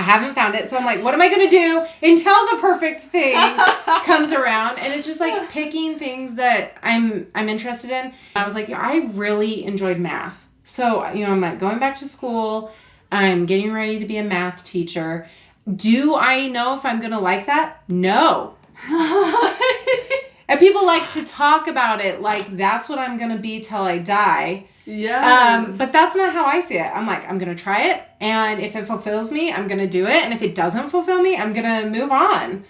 haven't found it. So I'm like, what am I going to do until the perfect thing comes around? And it's just like picking things that I'm interested in. I was like, I really enjoyed math. So, I'm like going back to school. I'm getting ready to be a math teacher. Do I know if I'm going to like that? No. And people like to talk about it like that's what I'm going to be till I die. Yes. But that's not how I see it. I'm like, I'm going to try it. And if it fulfills me, I'm going to do it. And if it doesn't fulfill me, I'm going to move on.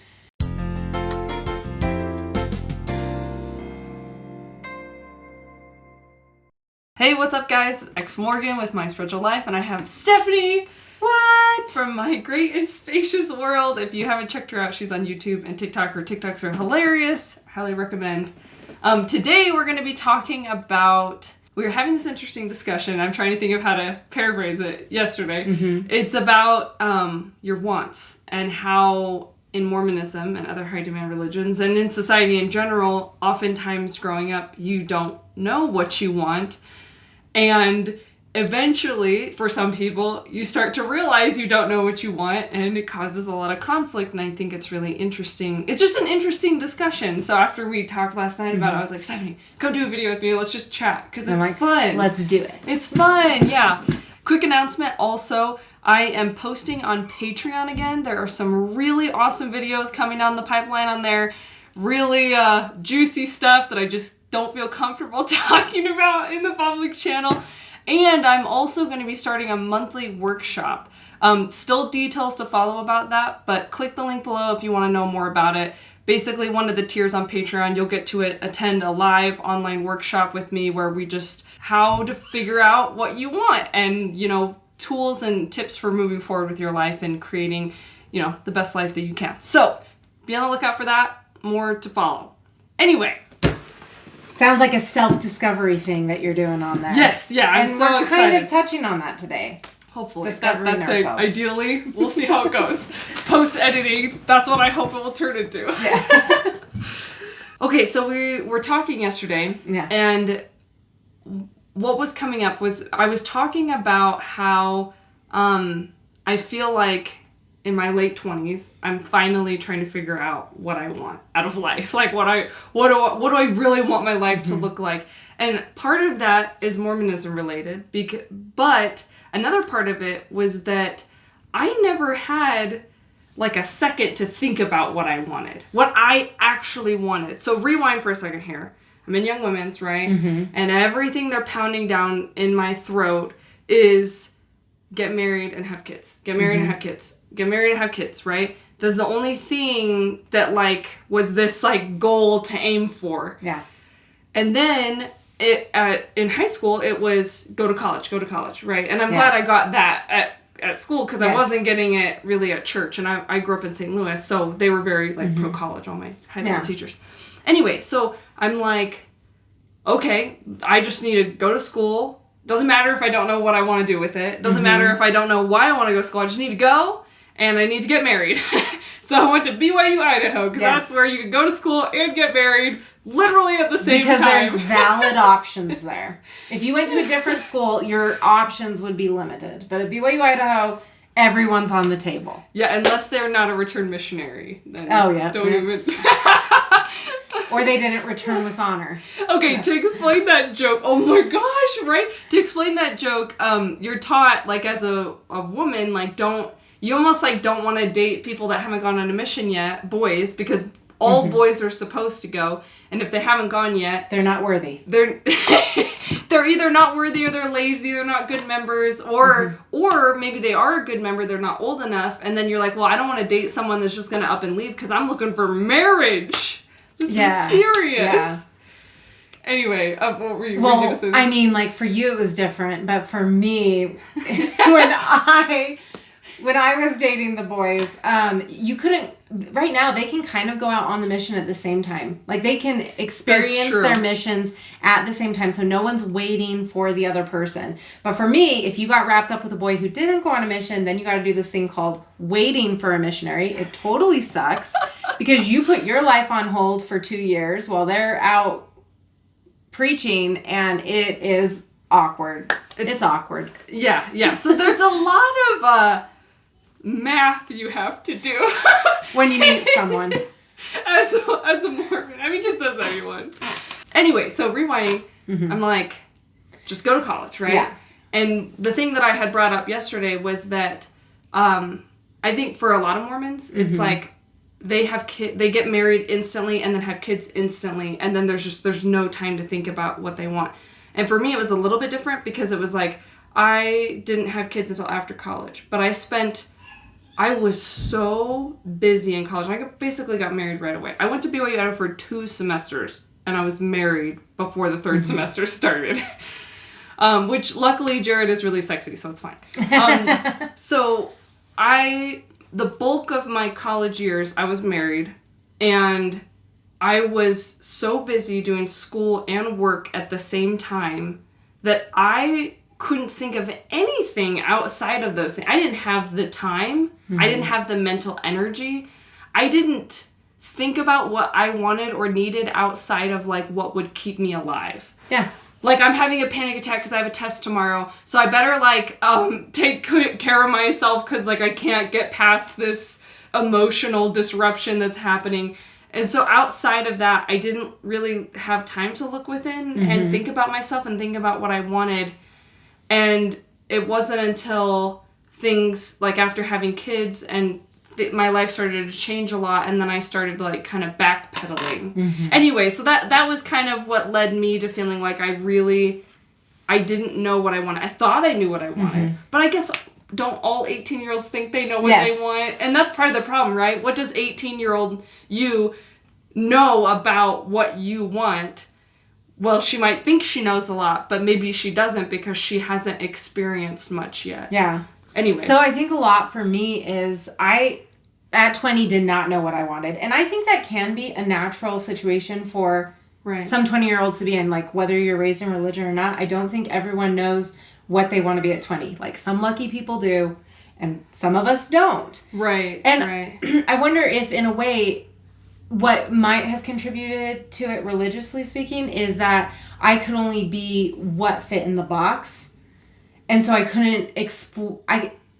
Hey, what's up, guys? Ex-Morgan with My Spiritual Life, and I have Stephanie. What? From My Great and Spacious World. If you haven't checked her out, she's on YouTube and TikTok. Her TikToks are hilarious. Highly recommend. Today, we're going to be talking about... We were having this interesting discussion. I'm trying to think of how to paraphrase it yesterday. Mm-hmm. It's about your wants and how in Mormonism and other high-demand religions and in society in general, oftentimes growing up, you don't know what you want. And eventually, for some people, you start to realize you don't know what you want, and it causes a lot of conflict, and I think it's really interesting. It's just an interesting discussion. So after we talked last night about it, I was like, Stephanie, come do a video with me. Let's just chat, because it's fun. Let's do it. It's fun, yeah. Quick announcement also, I am posting on Patreon again. There are some really awesome videos coming down the pipeline on there. Really juicy stuff that I just don't feel comfortable talking about in the public channel. And I'm also going to be starting a monthly workshop. Still details to follow about that, but click the link below if you want to know more about it. Basically, one of the tiers on Patreon, you'll get to attend a live online workshop with me where we just how to figure out what you want and, tools and tips for moving forward with your life and creating, the best life that you can. So be on the lookout for that. More to follow. Anyway. Sounds like a self-discovery thing that you're doing on there. Yes, yeah, I'm so excited. And we're kind of touching on that today. Hopefully. Discovering ourselves. Ideally. We'll see how it goes. Post-editing, that's what I hope it will turn into. Yeah. Okay, so we were talking yesterday, and what was coming up was I was talking about how I feel like in my late 20s, I'm finally trying to figure out what I want out of life. Like what do I really want my life to look like? And part of that is Mormonism related, but another part of it was that I never had like a second to think about what I wanted, what I actually wanted. So rewind for a second here. I'm in Young Women's, right? Mm-hmm. And everything they're pounding down in my throat is get married and have kids. Get married and have kids. Get married and have kids, right? That's the only thing that, was this, goal to aim for. Yeah. And then, in high school, it was go to college, right? And I'm glad I got that at school, because I wasn't getting it really at church. And I grew up in St. Louis, so they were very, pro-college, all my high school teachers. Anyway, so I'm like, okay, I just need to go to school. Doesn't matter if I don't know what I want to do with it. Doesn't matter if I don't know why I want to go to school. I just need to go, and I need to get married. So I went to BYU, Idaho, because that's where you can go to school and get married literally at the same time. Because there's valid options there. If you went to a different school, your options would be limited. But at BYU, Idaho, everyone's on the table. Yeah, unless they're not a return missionary. Then don't even... Or they didn't return with honor. Okay, to explain that joke, oh my gosh, right? To explain that joke, you're taught, as a woman, you almost, don't want to date people that haven't gone on a mission yet, boys, because all boys are supposed to go, and if they haven't gone yet... They're not worthy. They're either not worthy, or they're lazy, they're not good members, or maybe they are a good member, they're not old enough, and then you're like, well, I don't want to date someone that's just going to up and leave, because I'm looking for marriage. This is serious. Yeah. Anyway, what were you going to say? I mean, for you it was different, but for me, when I was dating the boys, you couldn't. Right now, they can kind of go out on the mission at the same time. They can experience their missions at the same time, so no one's waiting for the other person. But for me, if you got wrapped up with a boy who didn't go on a mission, then you got to do this thing called waiting for a missionary. It totally sucks because you put your life on hold for 2 years while they're out preaching, and it is awkward. It's awkward. Yeah. So there's a lot of math you have to do. When you meet someone. As a Mormon. I mean, just as anyone. Anyway, so rewinding, I'm like, just go to college, right? Yeah. And the thing that I had brought up yesterday was that I think for a lot of Mormons, it's like they get married instantly and then have kids instantly, and then there's no time to think about what they want. And for me, it was a little bit different because it was like I didn't have kids until after college, but I was so busy in college. I basically got married right away. I went to BYU Idaho for 2 semesters, and I was married before the 3rd semester started. Which luckily Jared is really sexy, so it's fine. So the bulk of my college years, I was married, and I was so busy doing school and work at the same time that I couldn't think of anything outside of those things. I didn't have the time. I didn't have the mental energy. I didn't think about what I wanted or needed outside of like what would keep me alive. Yeah. Like, I'm having a panic attack because I have a test tomorrow, so I better, like, take care of myself because, like, I can't get past this emotional disruption that's happening. And so outside of that, I didn't really have time to look within and think about myself and think about what I wanted. And it wasn't until things, like, after having kids and my life started to change a lot, and then I started, like, kind of backpedaling. Anyway, so that was kind of what led me to feeling like I didn't know what I wanted. I thought I knew what I wanted, but I guess don't all 18-year-olds think they know what they want? And that's part of the problem, right? What does 18-year-old you know about what you want? Well, she might think she knows a lot, but maybe she doesn't because she hasn't experienced much yet. Yeah. Anyway. So I think a lot for me is at 20, did not know what I wanted. And I think that can be a natural situation for some 20-year-olds to be in, like, whether you're raised in religion or not. I don't think everyone knows what they want to be at 20. Like, some lucky people do, and some of us don't. Right, and I wonder if, in a way, what might have contributed to it, religiously speaking, is that I could only be what fit in the box. And so I couldn't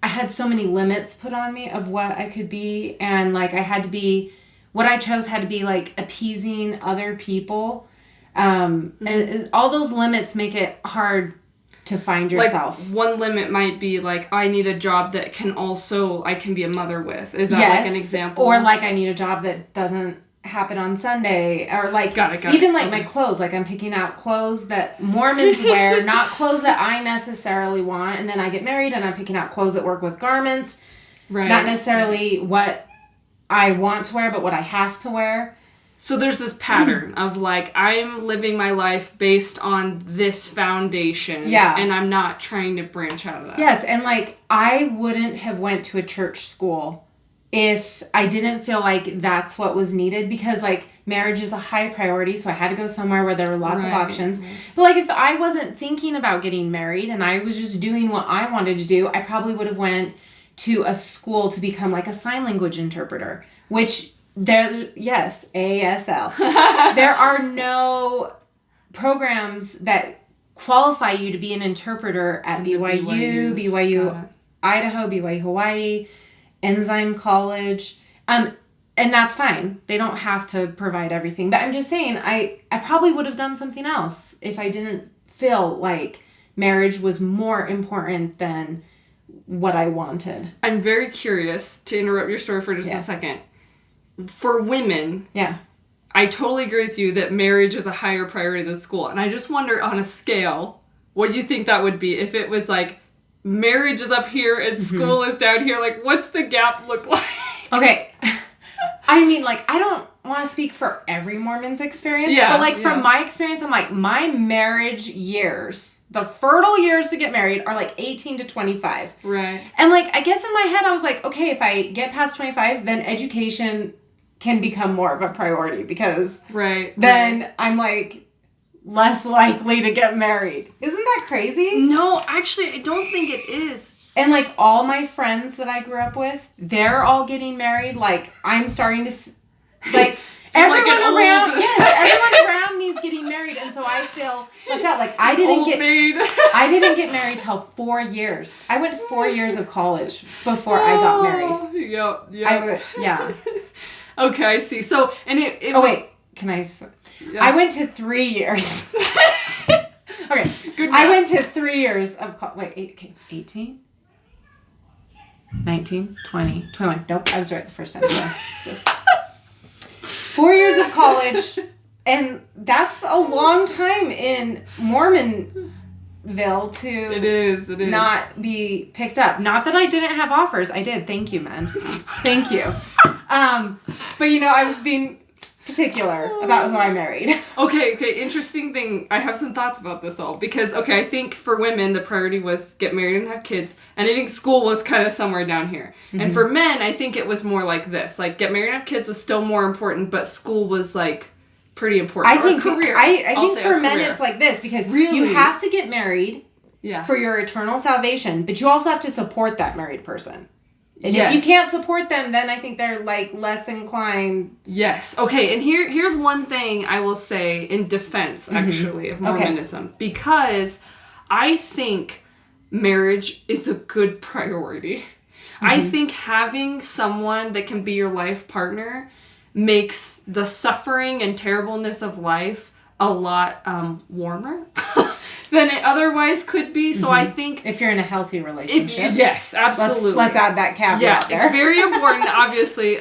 I had so many limits put on me of what I could be, and like I had to be, what I chose had to be like appeasing other people, and all those limits make it hard to find yourself. Like, one limit might be like, I need a job that I can be a mother with. Is that like an example? Or like I need a job that doesn't happen on Sunday, or like even like my clothes, like I'm picking out clothes that Mormons wear, not clothes that I necessarily want, and then I get married and I'm picking out clothes that work with garments, not necessarily what I want to wear but what I have to wear. So there's this pattern of like, I'm living my life based on this foundation, and I'm not trying to branch out of that. Yes, and like I wouldn't have went to a church school if I didn't feel like that's what was needed, because like marriage is a high priority, so I had to go somewhere where there were lots of options. But like if I wasn't thinking about getting married and I was just doing what I wanted to do, I probably would have went to a school to become like a sign language interpreter, which ASL. There are no programs that qualify you to be an interpreter at BYU Idaho, BYU Hawaii, Ensign College, and that's fine. They don't have to provide everything. But I'm just saying, I probably would have done something else if I didn't feel like marriage was more important than what I wanted. I'm very curious to interrupt your story for just a second. For women, I totally agree with you that marriage is a higher priority than school. And I just wonder, on a scale, what do you think that would be if it was like, marriage is up here and school is down here? Like, what's the gap look like? Okay. I mean, like, I don't want to speak for every Mormon's experience, but like from my experience, I'm like, my marriage years, the fertile years to get married, are like 18 to 25. Right. And like, I guess in my head, I was like, okay, if I get past 25, then education can become more of a priority, because then I'm like less likely to get married. Isn't that crazy? No, actually, I don't think it is. And like all my friends that I grew up with, they're all getting married. Like I'm starting to like, everyone around me is getting married, and so I feel left out. Like I didn't get married till 4 years. I went 4 years of college before I got married. Yeah. Okay, I see. So, and it wait, can I? Yeah. I went to 3 years. Okay, good. I went to 3 years of 18, 19, 20, 21. Nope, I was right the first time. Just 4 years of college, and that's a long time in Mormonville to it is not be picked up. Not that I didn't have offers. I did. Thank you, man. Thank you. But I was being particular about who I married. Okay, interesting thing. I have some thoughts about this all because, I think for women, the priority was get married and have kids, and I think school was kind of somewhere down here. Mm-hmm. And for men, I think it was more like this. Like, get married and have kids was still more important, but school was, like, pretty important. I think career. I think for men it's like this because you have to get married for your eternal salvation, but you also have to support that married person. And if you can't support them, then I think they're, like, less inclined. Yes. Okay, and here's one thing I will say in defense, actually, of Mormonism. Okay. Because I think marriage is a good priority. Mm-hmm. I think having someone that can be your life partner makes the suffering and terribleness of life a lot warmer than it otherwise could be. So I think if you're in a healthy relationship. Yes, absolutely. Let's add that caveat there. Very important, obviously.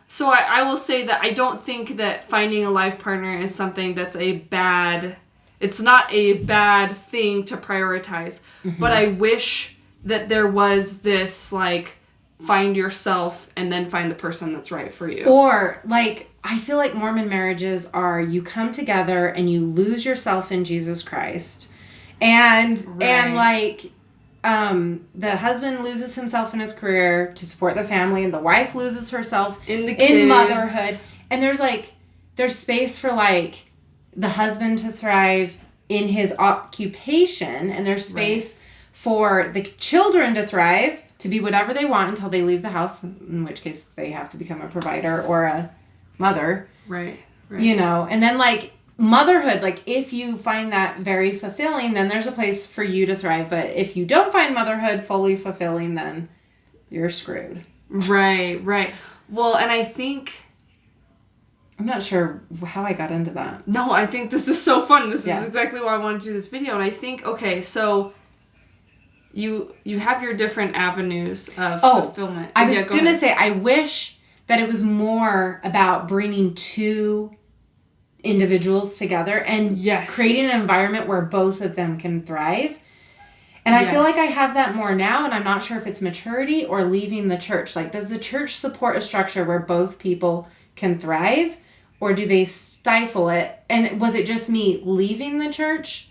So I will say that I don't think that finding a life partner is something that's it's not a bad thing to prioritize. Mm-hmm. But I wish that there was this, like, find yourself and then find the person that's right for you. Or, like, I feel like Mormon marriages are you come together and you lose yourself in Jesus Christ. And the husband loses himself in his career to support the family, and the wife loses herself in motherhood. And there's space for, like, the husband to thrive in his occupation, and there's space for the children to thrive, to be whatever they want until they leave the house, in which case they have to become a provider or a mother. Right. And then, like, motherhood, like, if you find that very fulfilling, then there's a place for you to thrive. But if you don't find motherhood fully fulfilling, then you're screwed. Right. Well, and I think... I'm not sure how I got into that. No, I think this is so fun. This is exactly why I wanted to do this video. And I think, so... You have your different avenues of fulfillment. I was going to say, I wish that it was more about bringing two individuals together and creating an environment where both of them can thrive. And I feel like I have that more now, and I'm not sure if it's maturity or leaving the church. Like, does the church support a structure where both people can thrive, or do they stifle it? And was it just me leaving the church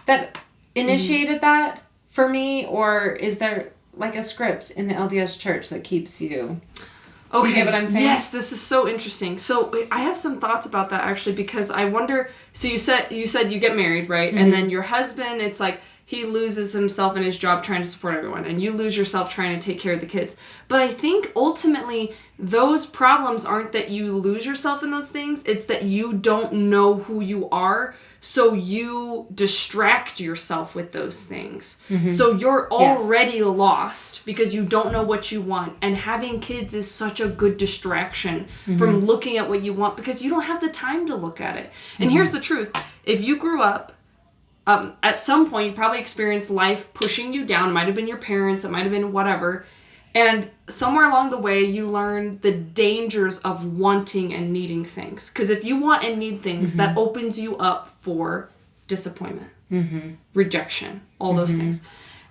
that initiated that for me, or is there, like, a script in the LDS church that keeps you... Okay. Do you get what I'm saying? Yes, this is so interesting. So I have some thoughts about that, actually, because I wonder... So you said you get married, right? Mm-hmm. And then your husband, it's like he loses himself in his job trying to support everyone, and you lose yourself trying to take care of the kids. But I think ultimately those problems aren't that you lose yourself in those things. It's that you don't know who you are, so you distract yourself with those things. Mm-hmm. So you're already lost because you don't know what you want. And having kids is such a good distraction from looking at what you want because you don't have the time to look at it. And here's the truth. If you grew up, at some point, you probably experienced life pushing you down. It might have been your parents. It might have been whatever. And somewhere along the way, you learn the dangers of wanting and needing things. Because if you want and need things, that opens you up for disappointment, rejection, all those things.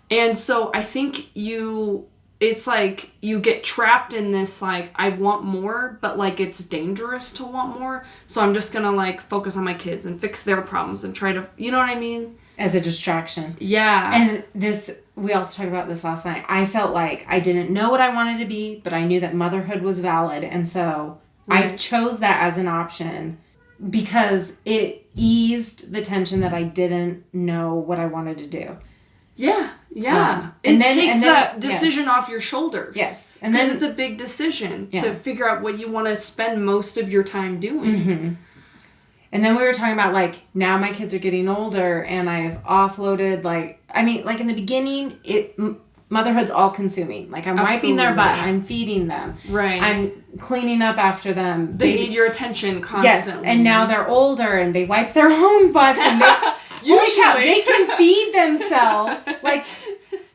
And so I think it's like you get trapped in this, like, I want more, but, like, it's dangerous to want more. So I'm just going to, like, focus on my kids and fix their problems and try to, you know what I mean? As a distraction. Yeah. And we also talked about this last night. I felt like I didn't know what I wanted to be, but I knew that motherhood was valid. And so I chose that as an option because it eased the tension that I didn't know what I wanted to do. Yeah. It takes that decision off your shoulders. Yes. And then it's a big decision to figure out what you want to spend most of your time doing. Mm-hmm. And then we were talking about, like, now my kids are getting older and I've offloaded, like, I mean, like in the beginning, motherhood's all consuming. Like, I'm wiping their butt. I'm feeding them. Right. I'm cleaning up after them. They need your attention constantly. Yes. And now they're older and they wipe their own butts. And they can feed themselves. Like,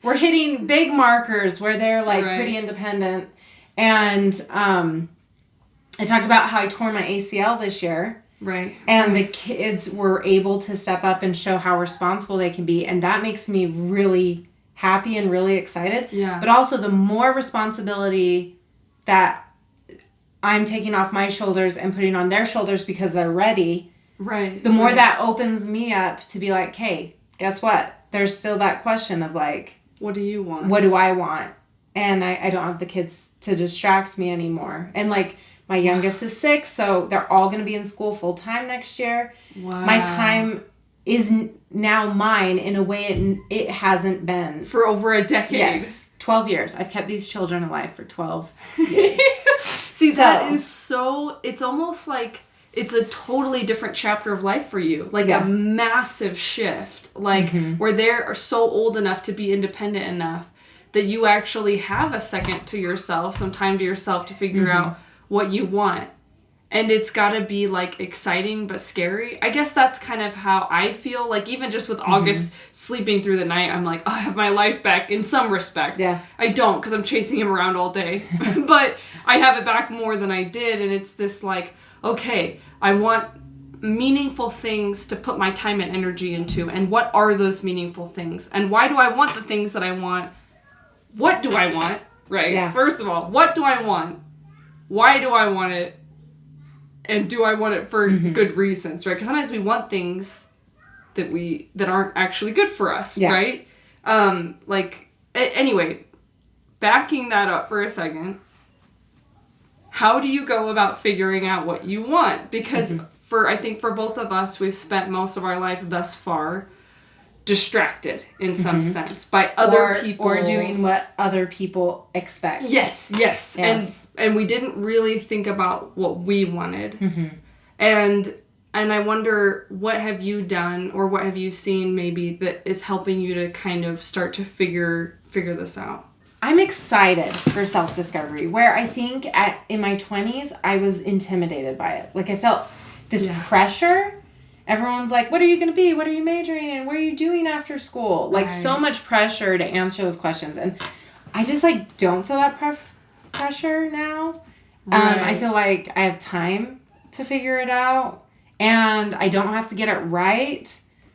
we're hitting big markers where they're, like, pretty independent. And I talked about how I tore my ACL this year. Right. And the kids were able to step up and show how responsible they can be. And that makes me really happy and really excited. Yeah. But also the more responsibility that I'm taking off my shoulders and putting on their shoulders because they're ready. Right. The more that opens me up to be like, hey, guess what? There's still that question of, like, what do you want? What do I want? And I don't have the kids to distract me anymore. And, like, my youngest is 6, so they're all going to be in school full time next year. Wow. My time is now mine in a way it hasn't been. For over a decade. Yes. 12 years. I've kept these children alive for 12 years. See, that is so, it's almost like it's a totally different chapter of life for you. Like a massive shift. Like where they're so old enough to be independent enough that you actually have a second to yourself, some time to yourself to figure out what you want. And it's got to be, like, exciting but scary. I guess that's kind of how I feel. Like, even just with August sleeping through the night, I'm like, oh, I have my life back in some respect. Yeah. I don't, because I'm chasing him around all day. But I have it back more than I did. And it's this, like, okay, I want meaningful things to put my time and energy into. And what are those meaningful things? And why do I want the things that I want? What do I want? Right? Yeah. First of all, what do I want? Why do I want it? And do I want it for good reasons, right? Because sometimes we want things that aren't actually good for us, right? Anyway, backing that up for a second, how do you go about figuring out what you want? Because I think for both of us, we've spent most of our life thus far distracted in some sense by other people, or doing what other people expect. Yes. And we didn't really think about what we wanted. And I wonder, what have you done or what have you seen maybe that is helping you to kind of start to figure this out? I'm excited for self-discovery, where I think in my 20s I was intimidated by it. Like, I felt this pressure. Everyone's like, what are you going to be? What are you majoring in? What are you doing after school? Like, so much pressure to answer those questions. And I just, like, don't feel that pressure now. I feel like I have time to figure it out. And I don't have to get it right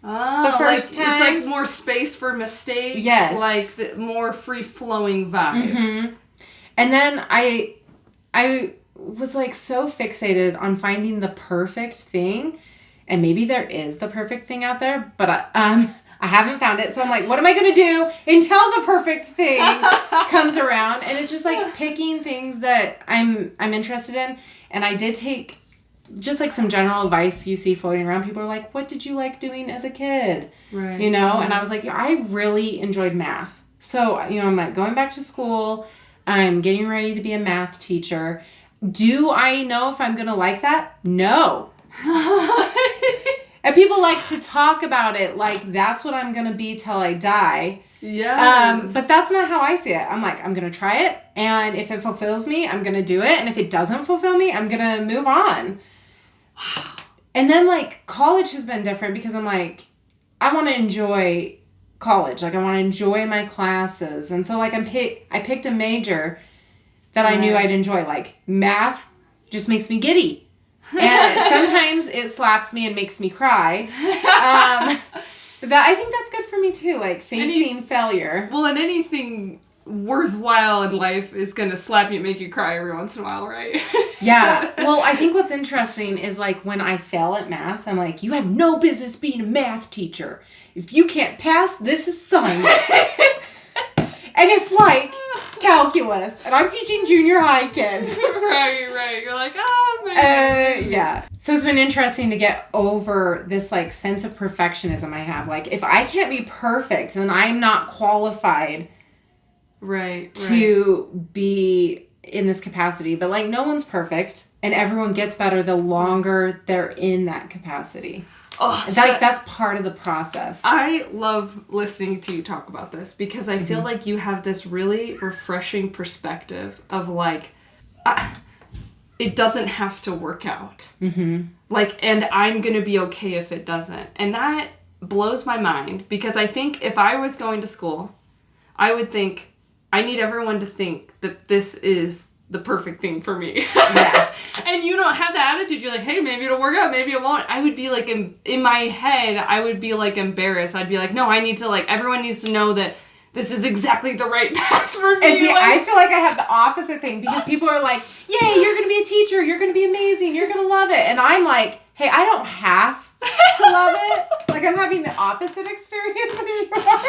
the first time. It's, like, more space for mistakes. Yes. Like, the more free-flowing vibe. And then I was, like, so fixated on finding the perfect thing. And maybe there is the perfect thing out there, but I haven't found it. So I'm like, what am I going to do until the perfect thing comes around? And it's just, like, picking things that I'm interested in. And I did take just, like, some general advice you see floating around. People are like, what did you like doing as a kid? Right. You know? And I was like, I really enjoyed math. So, you know, I'm, like, going back to school. I'm getting ready to be a math teacher. Do I know if I'm going to like that? No. And people like to talk about it like that's what I'm going to be till I die. Yes. But that's not how I see it. I'm like, I'm going to try it. And if it fulfills me, I'm going to do it. And if it doesn't fulfill me, I'm going to move on. And then, like, college has been different because I'm like, I want to enjoy college. Like, I want to enjoy my classes. And so, like, I picked a major that I knew I'd enjoy. Like, math just makes me giddy. And sometimes it slaps me and makes me cry. But I think that's good for me too, like facing failure. Well, and anything worthwhile in life is going to slap you and make you cry every once in a while, right? Yeah. Well, I think what's interesting is, like, when I fail at math, I'm like, you have no business being a math teacher. If you can't pass this assignment. And it's like calculus. And I'm teaching junior high kids. Right. You're like, oh, man. Yeah. So it's been interesting to get over this, like, sense of perfectionism I have. Like, if I can't be perfect, then I'm not qualified to be in this capacity. But, like, no one's perfect. And everyone gets better the longer they're in that capacity. Oh, that's part of the process. I love listening to you talk about this because I feel like you have this really refreshing perspective of, like, it doesn't have to work out. Like, and I'm going to be okay if it doesn't. And that blows my mind because I think if I was going to school, I would think, I need everyone to think that this is the perfect thing for me. Yeah. And you don't have that attitude. You're like, hey, maybe it'll work out, maybe it won't. I would be like, in my head, I would be like embarrassed. I'd be like, no, I need to, like, everyone needs to know that this is exactly the right path for me. And see, like, I feel like I have the opposite thing because people are like, yay, you're going to be a teacher, you're going to be amazing, you're going to love it. And I'm like, hey, I don't have to love it. Like, I'm having the opposite experience as you are.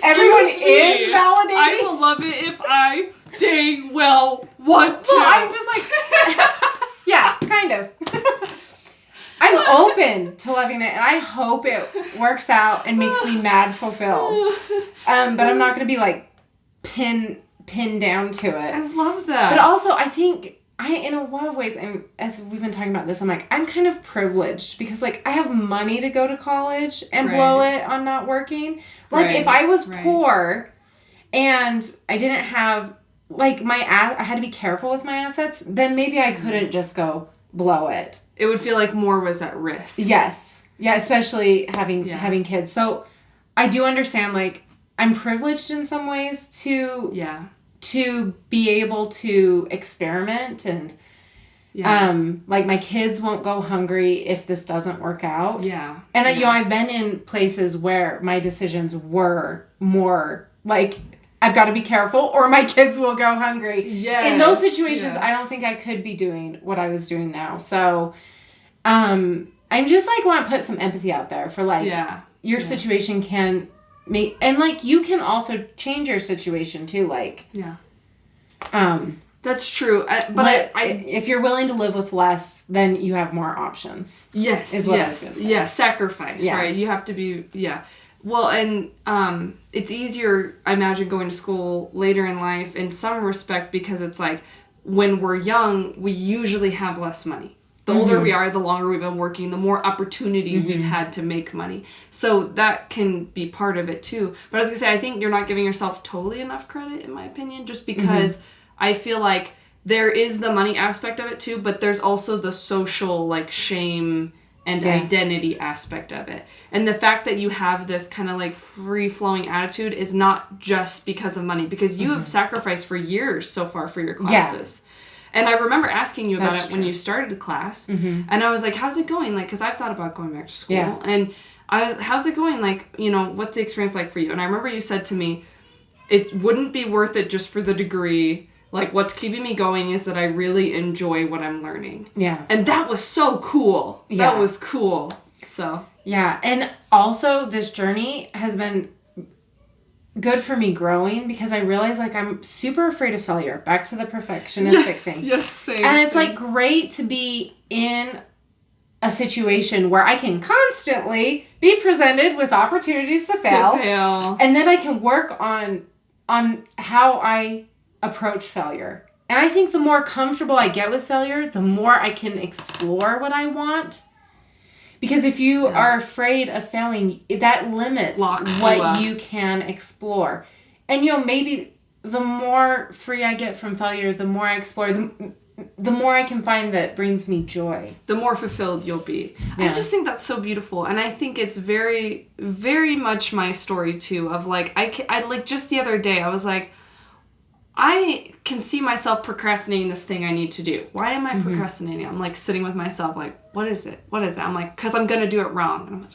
Everyone is validating. I will love it if I dang well want to. Well, I'm just like, yeah, kind of. I'm open to loving it, and I hope it works out and makes me mad fulfilled. But I'm not going to be, like, pinned down to it. I love that. But also, I think in a lot of ways, and as we've been talking about this, I'm like, I'm kind of privileged because, like, I have money to go to college and blow it on not working. Like, if I was poor and I didn't have, like, I had to be careful with my assets, then maybe I couldn't just go blow it. It would feel like more was at risk. Yes. Yeah, especially having kids. So I do understand, like, I'm privileged in some ways to be able to experiment and like, my kids won't go hungry if this doesn't work out. Yeah. And you know, I've been in places where my decisions were more like, I've got to be careful or my kids will go hungry. Yes. In those situations, I don't think I could be doing what I was doing now. So I just, like, want to put some empathy out there for, like, your situation can make, and, like, you can also change your situation too, like. Yeah. That's true. But if you're willing to live with less, then you have more options. Yes. Is what I was gonna say. Yeah. Sacrifice. Yeah. Right. You have to be. Yeah. Well, and it's easier, I imagine, going to school later in life in some respect because it's like when we're young, we usually have less money. The older we are, the longer we've been working, the more opportunity we've had to make money. So that can be part of it too. But I was going to say, I think you're not giving yourself totally enough credit, in my opinion, just because I feel like there is the money aspect of it too, but there's also the social, like, shame and identity aspect of it. And the fact that you have this kind of, like, free-flowing attitude is not just because of money, because you have sacrificed for years so far for your classes. Yeah. And I remember asking you about it when you started class, and I was like, how's it going? Like, because I've thought about going back to school. Yeah. And how's it going? Like, you know, what's the experience like for you? And I remember you said to me, it wouldn't be worth it just for the degree. Like, what's keeping me going is that I really enjoy what I'm learning. Yeah. And that was so cool. Yeah. That was cool. So. Yeah. And also, this journey has been good for me growing because I realize, like, I'm super afraid of failure. Back to the perfectionistic thing. Yes, same. And it's, like, great to be in a situation where I can constantly be presented with opportunities to fail. And then I can work on how I approach failure. And I think the more comfortable I get with failure, the more I can explore what I want. Because if you are afraid of failing, that limits what you can explore. And, you know, maybe the more free I get from failure, the more I explore, the more I can find that brings me joy. The more fulfilled you'll be. Yeah. I just think that's so beautiful. And I think it's very, very much my story, too, of, like, I like, just the other day, I was like, I can see myself procrastinating this thing I need to do. Why am I procrastinating? I'm, like, sitting with myself, like, what is it? What is it? I'm like, because I'm going to do it wrong. And I'm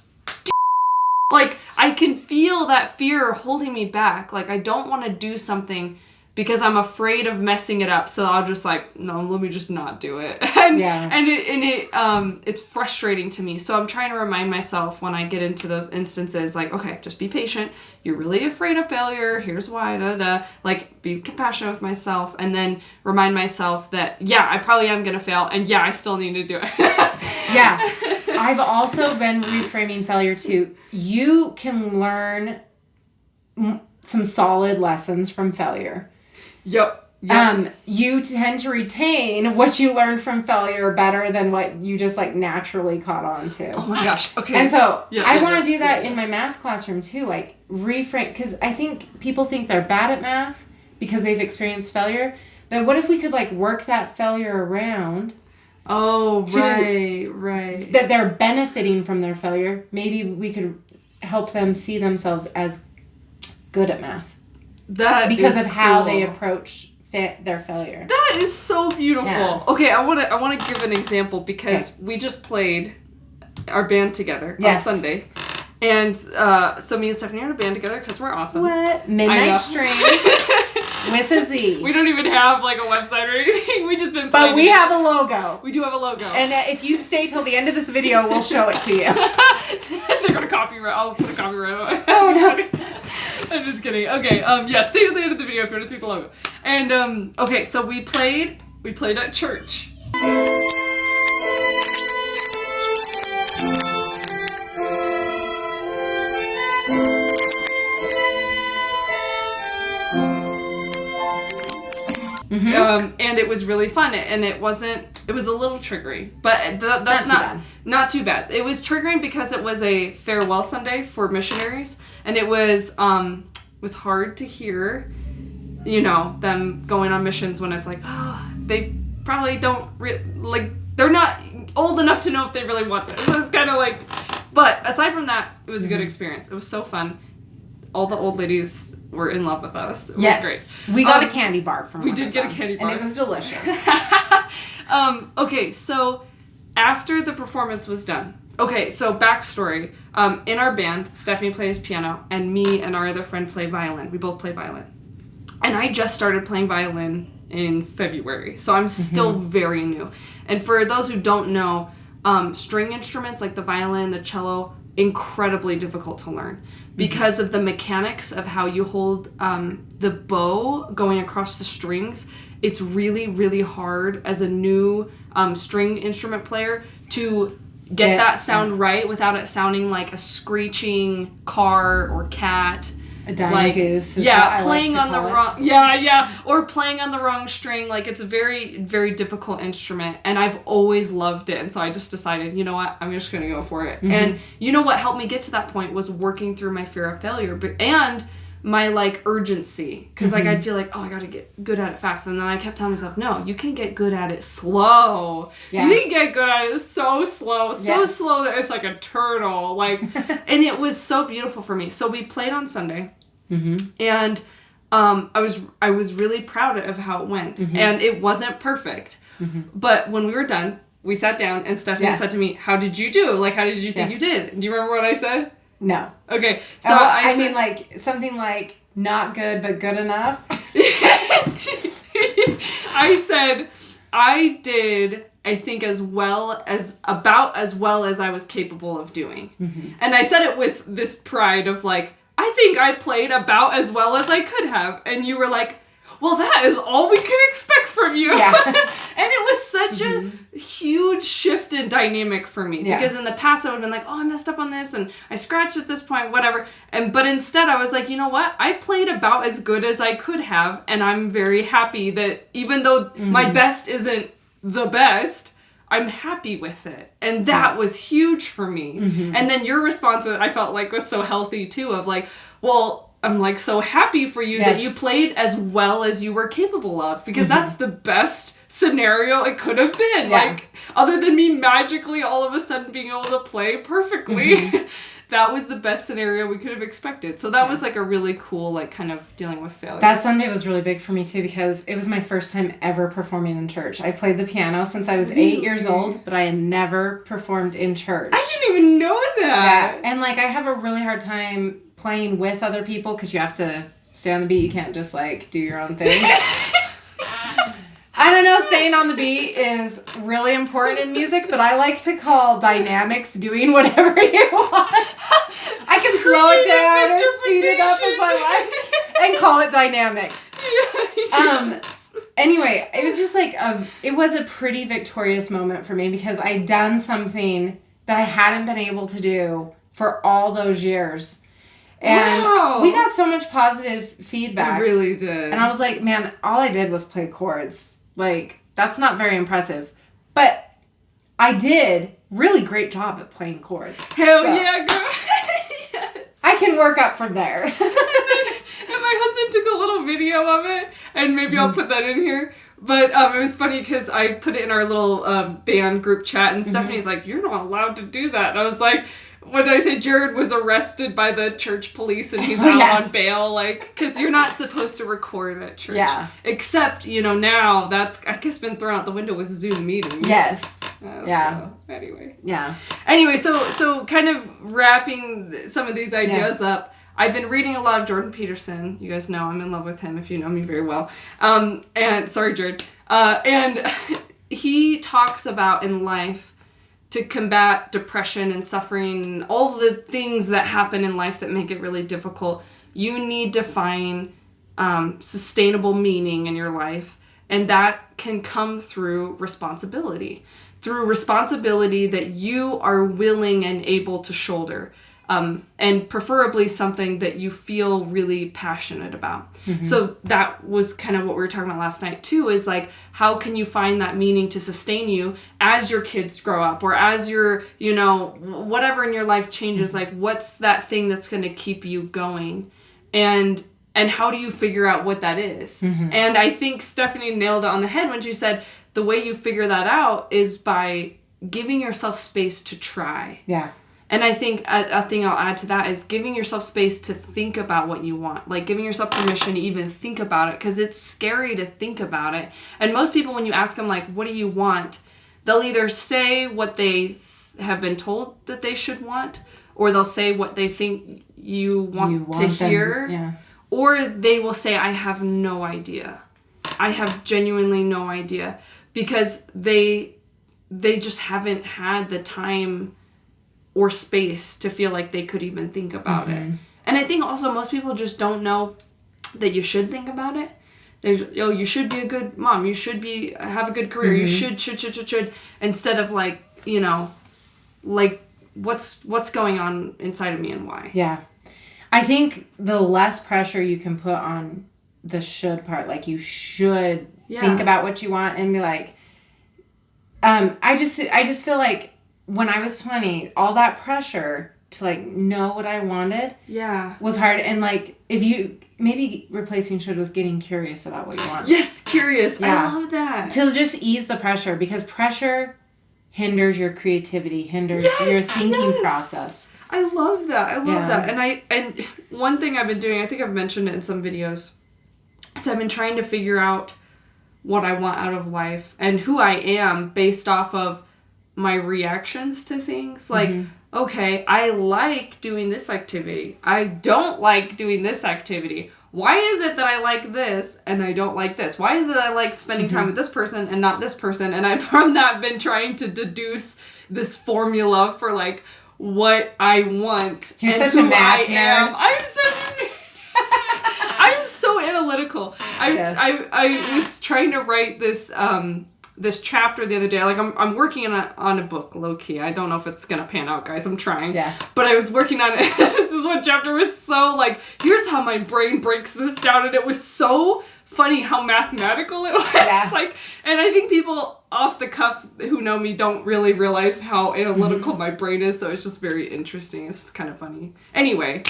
like, I can feel that fear holding me back. Like, I don't want to do something because I'm afraid of messing it up. So I'll just like, no, let me just not do it. And it's frustrating to me. So I'm trying to remind myself when I get into those instances, like, okay, just be patient. You're really afraid of failure. Here's why, like, be compassionate with myself, and then remind myself that, yeah, I probably am going to fail, and yeah, I still need to do it. Yeah. I've also been reframing failure too. You can learn some solid lessons from failure. Yep. You tend to retain what you learned from failure better than what you just like naturally caught on to. Oh my gosh. Okay. And so I want to do that in my math classroom too, like reframe, because I think people think they're bad at math because they've experienced failure. But what if we could like work that failure around? Oh, right. That they're benefiting from their failure. Maybe we could help them see themselves as good at math. Because of how they approach their failure. That is so beautiful. Yeah. Okay, I want to give an example because we just played our band together on Sunday. And so me and Stephanie are in a band together because we're awesome. What? Midnight Strings with a Z. We don't even have like a website or anything. We just been playing. But we have a logo. We do have a logo. And if you stay till the end of this video, we'll show it to you. They're going to copyright. I'll put a copyright on it. Oh, no. I'm just kidding. Okay, stay till the end of the video if you want to see the logo. And, okay, so we played at church. And it was really fun, and it was a little triggering, but that's not too bad. It was triggering because it was a farewell Sunday for missionaries, and it was hard to hear, them going on missions when it's like, they probably don't they're not old enough to know if they really want this. So it's kind of like, but aside from that, it was a good experience. It was so fun. All the old ladies were in love with us. It was great. We got a candy bar from We did get a candy bar. And it was delicious. Okay, so after the performance was done, so backstory. In our band, Stephanie plays piano, and me and our other friend play violin. We both play violin. And I just started playing violin in February, so I'm still very new. And for those who don't know, string instruments like the violin, the cello, incredibly difficult to learn because of the mechanics of how you hold the bow going across the strings. It's really, really hard as a new string instrument player to get that sound right without it sounding like a screeching car or cat. A dying goose. Playing on the wrong. Or playing on the wrong string. Like, it's a very, very difficult instrument, and I've always loved it. And so I just decided, you know what, I'm just gonna go for it. And you know what helped me get to that point was working through my fear of failure, and my urgency, because I'd feel like, I gotta get good at it fast, and then I kept telling myself, no, you can get good at it slow. You can get good at it so slow that it's like a turtle, and it was so beautiful for me. So we played on Sunday, and I was really proud of how it went, and it wasn't perfect, but when we were done, we sat down, and Stephanie said to me, how did you do? How did you think you did? Do you remember what I said? No. Okay, so I mean, something like not good but good enough. I said I did, I think, about as well as I was capable of doing. And I said it with this pride of I think I played about as well as I could have. And you were like, well, that is all we could expect from you. Yeah. And it was such a huge shift in dynamic for me. Yeah. Because in the past I would have been like, I messed up on this and I scratched at this point, whatever. But instead I was like, you know what? I played about as good as I could have. And I'm very happy that even though my best isn't the best, I'm happy with it. And that was huge for me. And then your response, I felt was so healthy too, of well, I'm so happy for you that you played as well as you were capable of, because that's the best scenario it could have been. Other than me magically all of a sudden being able to play perfectly, that was the best scenario we could have expected. So that was a really cool kind of dealing with failure. That Sunday was really big for me too, because it was my first time ever performing in church. I played the piano since I was 8 years old, but I had never performed in church. I didn't even know that. Yeah. And I have a really hard time playing with other people because you have to Stay on the beat. You can't just like do your own thing. I don't know, staying on the beat is really important in music, but I like to call dynamics doing whatever you want. I can slow it down or speed it up as I like and call it dynamics. Anyway, it was just like, it was a pretty victorious moment for me because I'd done something that I hadn't been able to do for all those years. And we got so much positive feedback. We really did. And I was like, man, all I did was play chords. Like, that's not very impressive. But I did really great job at playing chords. Hell yeah, girl. Yes. I can work up from there. And my husband took a little video of it, and maybe I'll put that in here. But it was funny because I put it in our little band group chat, and Stephanie's like, you're not allowed to do that. And I was like, what did I say? Jared was arrested by the church police and he's out on bail, like, because you're not supposed to record at church. Yeah. Except, now that's, I guess, been thrown out the window with Zoom meetings. Yes. Yeah. So, anyway. Yeah. Anyway, so kind of wrapping some of these ideas up, I've been reading a lot of Jordan Peterson. You guys know I'm in love with him if you know me very well. And, sorry, Jared. And he talks about in life, to combat depression and suffering and all the things that happen in life that make it really difficult, you need to find sustainable meaning in your life. And that can come through responsibility. Through responsibility that you are willing and able to shoulder. And preferably something that you feel really passionate about. Mm-hmm. So that was kind of what we were talking about last night too, is like, how can you find that meaning to sustain you as your kids grow up or as your, whatever in your life changes, mm-hmm. like what's that thing that's going to keep you going? And how do you figure out what that is? Mm-hmm. And I think Stephanie nailed it on the head when she said the way you figure that out is by giving yourself space to try. Yeah. And I think a thing I'll add to that is giving yourself space to think about what you want. Like giving yourself permission to even think about it, because it's scary to think about it. And most people, when you ask them, like, what do you want? They'll either say what they have been told that they should want, or they'll say what they think you want to hear. Yeah. Or they will say, I have no idea. I have genuinely no idea. Because they just haven't had the time or space to feel like they could even think about mm-hmm. it. And I think also most people just don't know that you should think about it. There's, you should be a good mom. You should have a good career. Mm-hmm. You should. Instead of like, like what's going on inside of me and why. Yeah. I think the less pressure you can put on the should part, like you should think about what you want and be like, I just feel like when I was 20, all that pressure to like know what I wanted was hard. And like, if you maybe replacing should with getting curious about what you want. Yes, curious. Yeah. I love that. To just ease the pressure, because pressure hinders your creativity, hinders your thinking process. I love that. I love that. And one thing I've been doing, I think I've mentioned it in some videos, is I've been trying to figure out what I want out of life and who I am based off of my reactions to things. Like, mm-hmm. okay, I like doing this activity. I don't like doing this activity. Why is it that I like this and I don't like this? Why is it I like spending mm-hmm. time with this person and not this person? And I've from that been trying to deduce this formula for like what I want. You're such a math nerd. I'm so analytical. I was trying to write this this chapter the other day. Like I'm working on a book, low key. I don't know if it's gonna pan out, guys. I'm trying. Yeah. But I was working on it. This one chapter was so like, here's how my brain breaks this down, and it was so funny how mathematical it was. Yeah. Like, and I think people off the cuff who know me don't really realize how analytical mm-hmm. my brain is. So it's just very interesting. It's kind of funny. Anyway.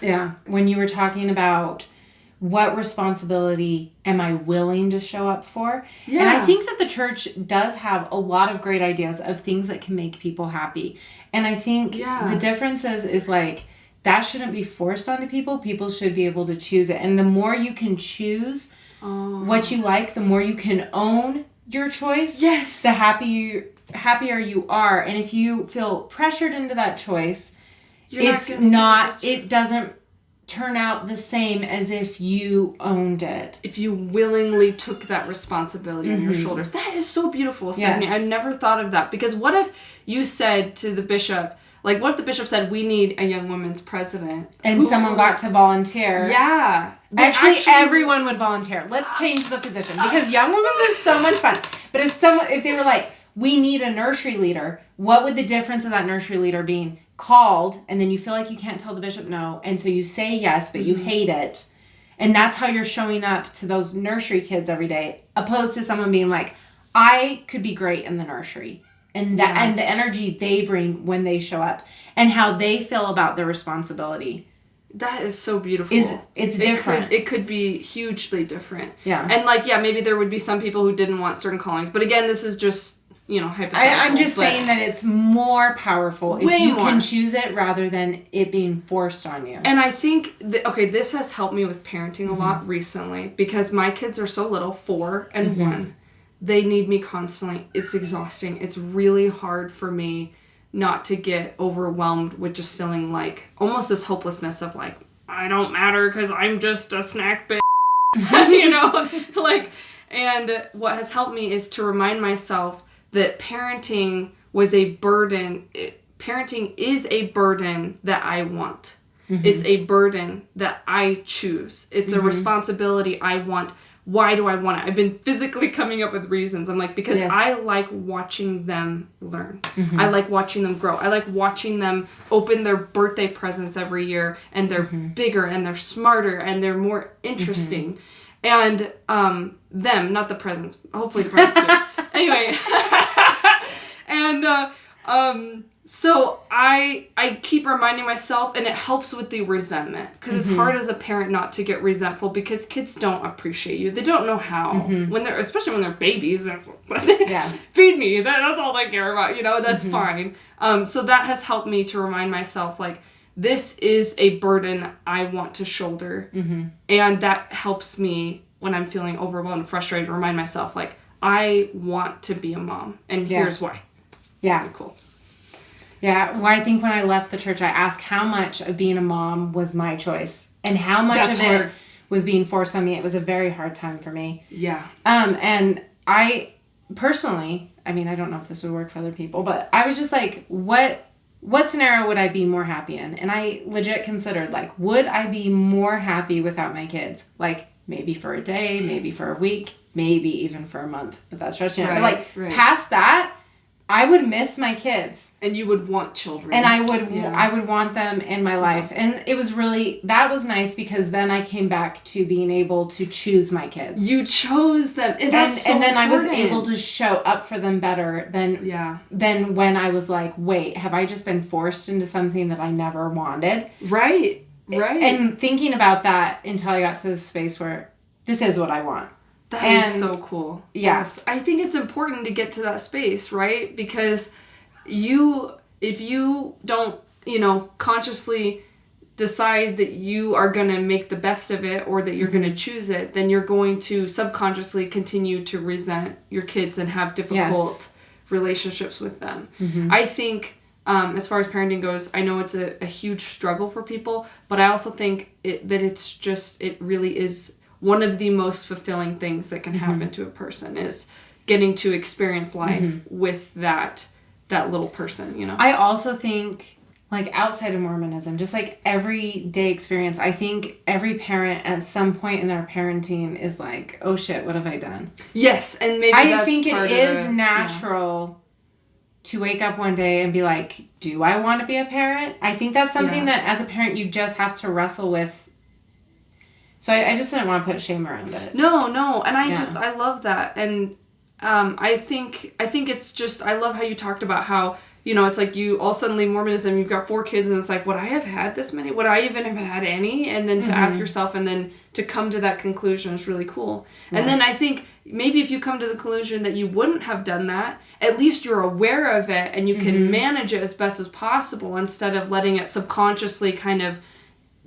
Yeah. When you were talking about what responsibility am I willing to show up for? Yeah. And I think that the church does have a lot of great ideas of things that can make people happy. And I think the difference is like, that shouldn't be forced onto people. People should be able to choose it. And the more you can choose what you like, the more you can own your choice. Yes. The happier you are. And if you feel pressured into that choice, it doesn't turn out the same as if you owned it. If you willingly took that responsibility on your shoulders. That is so beautiful, Stephanie. Yes. I never thought of that. Because what if you said to the bishop, like, what if the bishop said, we need a young women's president? And someone got to volunteer. Yeah. Actually, everyone would volunteer. Let's change the position. Because young women's is so much fun. But if they were like, we need a nursery leader, what would the difference of that nursery leader being? Called, and then you feel like you can't tell the bishop no, and so you say yes, but you hate it. And that's how you're showing up to those nursery kids every day, opposed to someone being like, I could be great in the nursery. And that and the energy they bring when they show up and how they feel about their responsibility. That is so beautiful. It's different. It could be hugely different. Yeah. And like, maybe there would be some people who didn't want certain callings. But again, this is just, hypothetical. I'm just saying that it's more powerful if you can choose it rather than it being forced on you. And I think, this has helped me with parenting a lot recently because my kids are so little, 4 and 1. They need me constantly. It's exhausting. It's really hard for me not to get overwhelmed with just feeling like almost this hopelessness of like, I don't matter because I'm just a snack bitch. And what has helped me is to remind myself that parenting was a burden. Parenting is a burden that I want. It's a burden that I choose. It's a responsibility I want. Why do I want it? I've been physically coming up with reasons. I'm like, because I like watching them learn. I like watching them grow. I like watching them open their birthday presents every year, and they're bigger, and they're smarter, and they're more interesting. And them, not the presents. Hopefully the presents too. Anyway. And so I keep reminding myself, and it helps with the resentment, because it's hard as a parent not to get resentful because kids don't appreciate you. They don't know how. Especially when they're babies, feed me. That's all they care about. That's fine. So that has helped me to remind myself, like, this is a burden I want to shoulder. And that helps me when I'm feeling overwhelmed and frustrated to remind myself, like, I want to be a mom, and here's why. Yeah. Really cool. Yeah. Well, I think when I left the church, I asked how much of being a mom was my choice and how much of it was being forced on me. It was a very hard time for me. Yeah. And I personally, I don't know if this would work for other people, but I was just like, what scenario would I be more happy in? And I legit considered, like, would I be more happy without my kids? Like, maybe for a day, maybe for a week, maybe even for a month. But that's stretching it. But past that, I would miss my kids. And you would want children. And I would want them in my life. And it was that was nice because then I came back to being able to choose my kids. You chose them. And that's so then important. I was able to show up for them better than when I was like, wait, have I just been forced into something that I never wanted? Right. And thinking about that until I got to this space where this is what I want. That is so cool. Yes. I think it's important to get to that space, right? Because if you don't, consciously decide that you are going to make the best of it or that you're going to choose it, then you're going to subconsciously continue to resent your kids and have difficult relationships with them. I think, as far as parenting goes, I know it's a huge struggle for people, but I also think that it really is one of the most fulfilling things that can happen to a person is getting to experience life with that little person, I also think, like, outside of Mormonism, just like everyday experience, I think every parent at some point in their parenting is like, oh shit, what have I done? Yes, and maybe I think it is natural to wake up one day and be like, do I want to be a parent? I think that's something that as a parent you just have to wrestle with. So I just didn't want to put shame around it. No, and I love that, and I think it's just, I love how you talked about how, it's like you all suddenly Mormonism, you've got 4 kids, and it's like, would I have had this many? Would I even have had any? And then to ask yourself, and then to come to that conclusion is really cool. Yeah. And then I think maybe if you come to the conclusion that you wouldn't have done that, at least you're aware of it, and you can manage it as best as possible instead of letting it subconsciously kind of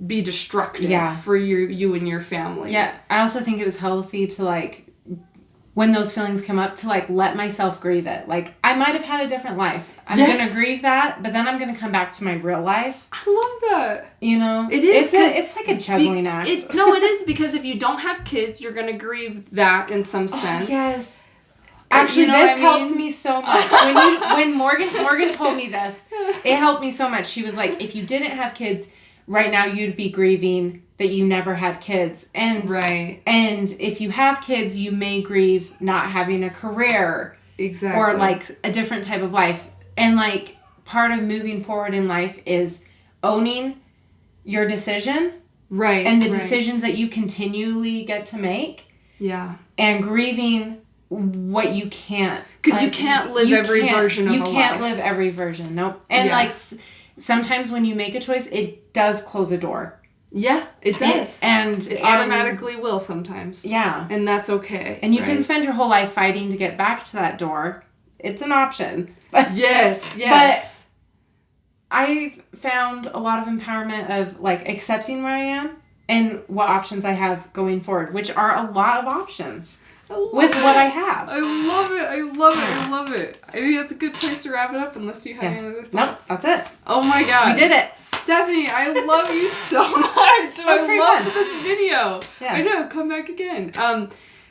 be destructive for you and your family. Yeah, I also think it was healthy to, like, when those feelings come up, to like let myself grieve it. Like, I might have had a different life. I'm going to grieve that, but then I'm going to come back to my real life. I love that. You know? It is. It's like a juggling act. No, it is, because if you don't have kids, you're going to grieve that in some sense. Yes. Actually, this helped me so much. When Morgan told me this, it helped me so much. She was like, if you didn't have kids, right now you'd be grieving that you never had kids. And if you have kids, you may grieve not having a career. Exactly. Or like a different type of life. And like part of moving forward in life is owning your decision. Right. And the decisions that you continually get to make. Yeah. And grieving what you can't. Because you can't live every version of a life. You can't live every version. Nope. And like sometimes when you make a choice, it does close a door. Yeah, it does. And it automatically will sometimes. Yeah. And that's okay. And you can spend your whole life fighting to get back to that door. It's an option. But, yes. But I found a lot of empowerment of like accepting where I am and what options I have going forward, which are a lot of options. With what I have. I love it. I think that's a good place to wrap it up, unless you have any other thoughts. Nope, that's it. Oh my god. We did it. Stephanie, I love you so much. I love this video. Yeah. I know, come back again.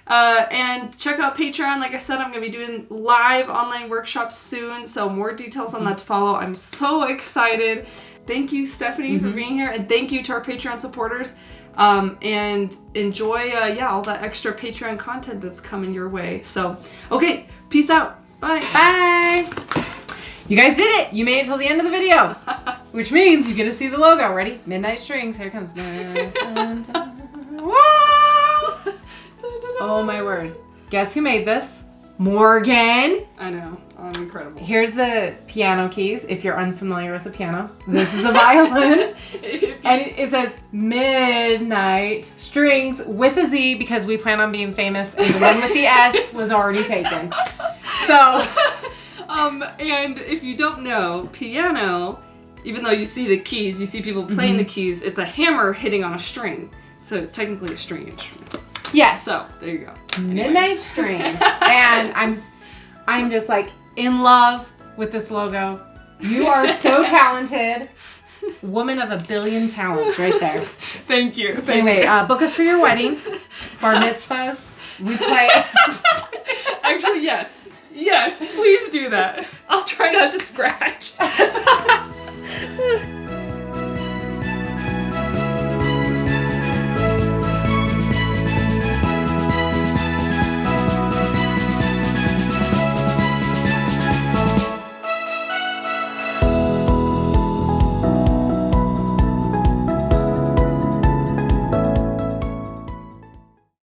And check out Patreon. Like I said, I'm going to be doing live online workshops soon, so more details on that to follow. I'm so excited. Thank you, Stephanie, for being here, and thank you to our Patreon supporters. And enjoy, all that extra Patreon content that's coming your way. So, okay, peace out. Bye. Bye. You guys did it. You made it till the end of the video, which means you get to see the logo. Ready? Midnight Strings. Here it comes. Oh my word. Guess who made this? Morgan. I know. I'm incredible. Here's the piano keys, if you're unfamiliar with the piano. This is a violin. And it says Midnight Strings with a Z, because we plan on being famous, and the one with the S was already taken. So, and if you don't know, piano, even though you see the keys, you see people playing the keys, it's a hammer hitting on a string. So it's technically a string instrument. Yes. So, there you go. Midnight Strings. And I'm just like in love with this logo. You are so talented. Woman of a billion talents right there. Thank you. Anyway, book us for your wedding. Bar mitzvahs. We play. Actually, yes. Yes, please do that. I'll try not to scratch.